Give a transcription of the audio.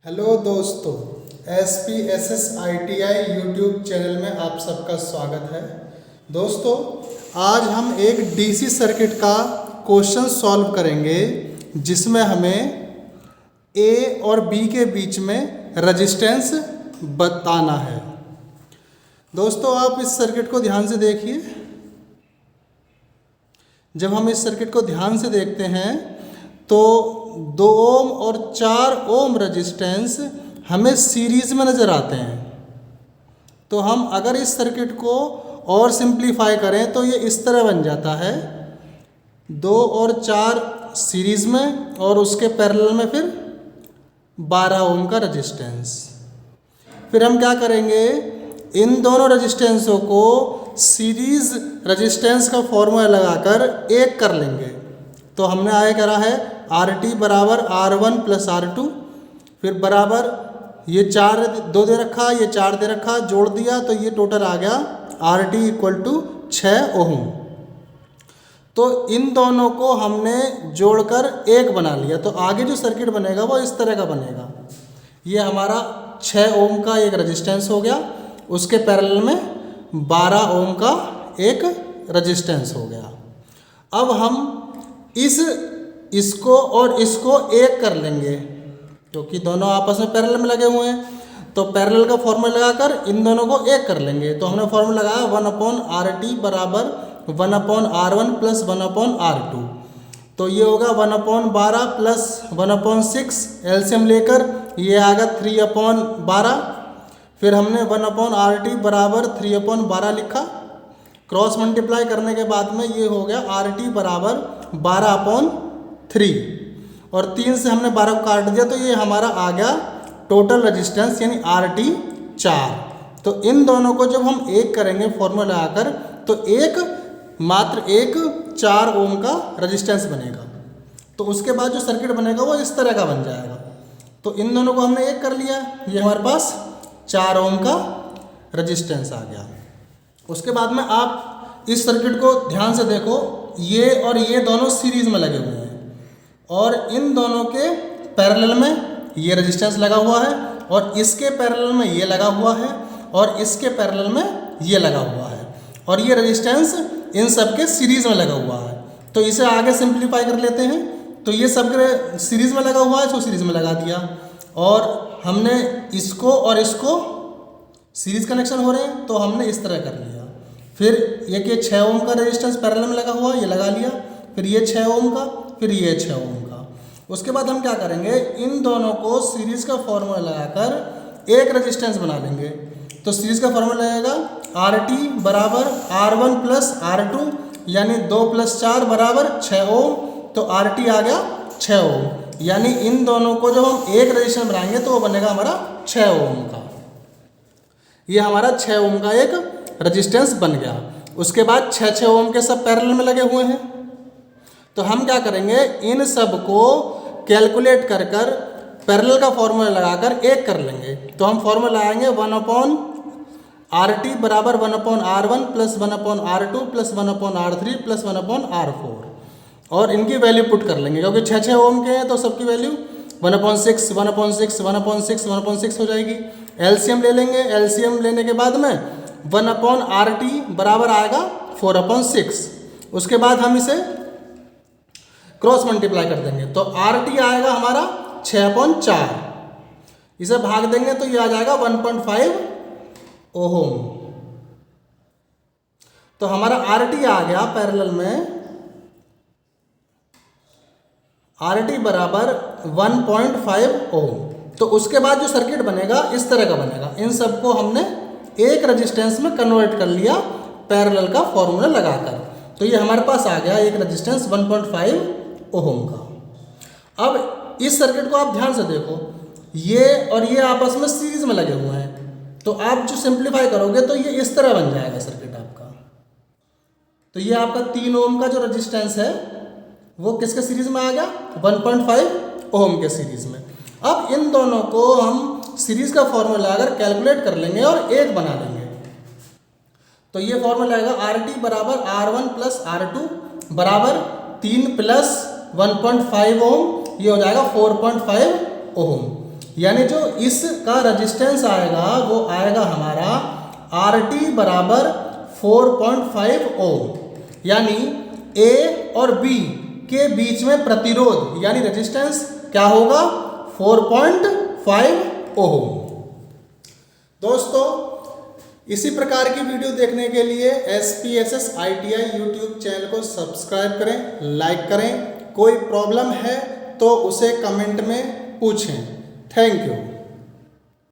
Hello दोस्तों, SPSSITI YouTube channel में आप सबका स्वागत है। दोस्तों, आज हम एक DC सर्किट का क्वेश्चन सॉल्व करेंगे जिसमें हमें A और B के बीच में रेजिस्टेंस बताना है। दोस्तों, आप इस सर्किट को ध्यान से देखिए। जब हम इस सर्किट को ध्यान से देखते हैं तो 2 ओम और 4 ओम रेजिस्टेंस हमें सीरीज में नज़र आते हैं। तो हम अगर इस सर्किट को और सिंप्लीफाई करें तो ये इस तरह बन जाता है, 2 और 4 सीरीज में और उसके पैरेलल में फिर 12 ओम का रेजिस्टेंस। फिर हम क्या करेंगे, इन दोनों रेजिस्टेंसों को सीरीज रेजिस्टेंस का फॉर्मूला लगाकर एक कर लेंगे। तो हमने आगे करा है RT बराबर R1 प्लस R2, फिर बराबर ये 4 2 दे रखा, ये 4 दे रखा, जोड़ दिया तो ये टोटल आ गया RT इक्वल टू 6 ओम। तो इन दोनों को हमने जोड़कर एक बना लिया। तो आगे जो सर्किट बनेगा वो इस तरह का बनेगा। ये हमारा 6 ओम का एक रेजिस्टेंस हो गया, उसके पैरेलल में 12 ओम का एक रेजिस्टेंस हो गया। अब हम इसको और इसको एक कर लेंगे क्योंकि दोनों आपस में पैरेलल में लगे हुए हैं। तो पैरेलल का फॉर्मूला लगाकर इन दोनों को एक कर लेंगे। तो हमने फॉर्मूला लगाया 1/RT बराबर 1/R1 प्लस 1/R2। तो ये होगा 1/12 प्लस 1/6, एलसीएम लेकर ये आ गया 3/12। फिर हमने 1/RT बराबर 3/12 लिखा। क्रॉस मल्टीप्लाई करने के बाद में ये हो गया RT बराबर 12/3 और 3 से हमने 12 को काट दिया तो ये हमारा आ गया टोटल रेजिस्टेंस यानी RT 4। तो इन दोनों को जब हम एक करेंगे फॉर्मूला लगाकर तो मात्र एक 4 ओम का रेजिस्टेंस बनेगा। तो उसके बाद जो सर्किट बनेगा वो इस तरह का बन जाएगा। तो इन दोनों को हमने एक कर लिया, ये हमारे पास 4 ओम का रेजिस्टेंस आ गया। उसके बाद में आप इस सर्किट को ध्यान से देखो, ये और ये दोनों सीरीज में लगे हुए हैं और इन दोनों के पैरेलल में ये रेजिस्टेंस लगा हुआ है और इसके पैरेलल में ये लगा हुआ है और इसके पैरेलल में ये लगा हुआ है और ये रेजिस्टेंस इन सब के सीरीज में लगा हुआ है। तो इसे आगे सिंप्लीफाई कर लेते हैं। तो ये सब सीरीज में लगा हुआ है, इसको सीरीज में लगा दिया और हमने इसको और इसको सीरीज कनेक्शन हो रहे हैं तो हमने इस तरह कर लिया। फिर ये 6 ओम का रेजिस्टेंस पैरेलल में लगा हुआ ये लगा लिया, फिर ये 6 ओम का, फिर ये 6 ओम का। उसके बाद हम क्या करेंगे, इन दोनों को सीरीज का फॉर्मूला लगाकर एक रेजिस्टेंस बना लेंगे। तो सीरीज का फॉर्मूला लगेगा RT बराबर R1 प्लस R2 यानी 2 + 4 बराबर 6 ओम। तो RT आ गया 6 ओम, यानी इन दोनों को जब हम एक रेजिस्टेंस बनाएंगे तो वो बनेगा हमारा 6 ओम का। ये हमारा 6 ओम का एक रेजिस्टेंस बन गया। उसके बाद 6 ओम के सब पैरेलल में लगे हुए हैं। तो हम क्या करेंगे, इन सब को कैलकुलेट कर पैरेलल का फॉर्मूला लगाकर एक कर लेंगे। तो हम फॉर्मूला लगाएंगे 1/RT बराबर 1/R1 plus 1/R2 plus 1/R3 plus 1/R4 और इनकी वैल्यू पुट कर लेंगे क्योंकि 6 ओम के हैं तो सबकी वैल्यू 1/6 1/6 1/6 1/6 हो जाएगी। एलसीएम ले लेंगे। एलसीएम लेने के बाद में 1/RT बराबर आएगा 4/6। उसके बाद हम इसे क्रॉस मल्टीप्लाई कर देंगे तो RT आएगा हमारा 6/4। इसे भाग देंगे तो ये आ जाएगा 1.5 ओम। तो हमारा RT आ गया पैरेलल में RT बराबर 1.5 ओम। तो उसके बाद जो सर्किट बनेगा इस तरह का बनेगा। इन सबको हमने एक रेजिस्टेंस में कन्वर्ट कर लिया पैरेलल का फॉर्मूला लगाकर। तो ये हमारे पास आ गया एक रेजिस्टेंस 1.5 ओम का। अब इस सर्किट को आप ध्यान से देखो, ये और ये आपस में सीरीज में लगे हुए हैं। तो आप जो सिंप्लीफाई करोगे तो ये इस तरह बन जाएगा सर्किट आपका। तो ये आपका 3 ओम का जो रेजिस्टेंस है वो किसके सीरीज में आ गया, 1.5 ओम के सीरीज में। अब इन दोनों को हम सीरीज का फॉर्मूला अगर कैलकुलेट कर लेंगे और एक बना लेंगे। तो ये फॉर्मूला आएगा RT बराबर R1 प्लस R2 बराबर 3 + 1.5 ओम, ये हो जाएगा 4.5 ओम। यानी जो इसका रेजिस्टेंस आएगा वो आएगा हमारा RT बराबर 4.5 ओम। यानी A और B के बीच में प्रतिरोध यानी रेजिस्टेंस क्या होगा 4.5 ओम। दोस्तों इसी प्रकार की वीडियो देखने के लिए SPSS ITI यूट्यूब चैनल को सब्सक्राइब करें, लाइक करें। कोई प्रॉब्लम है तो उसे कमेंट में पूछें। Thank you.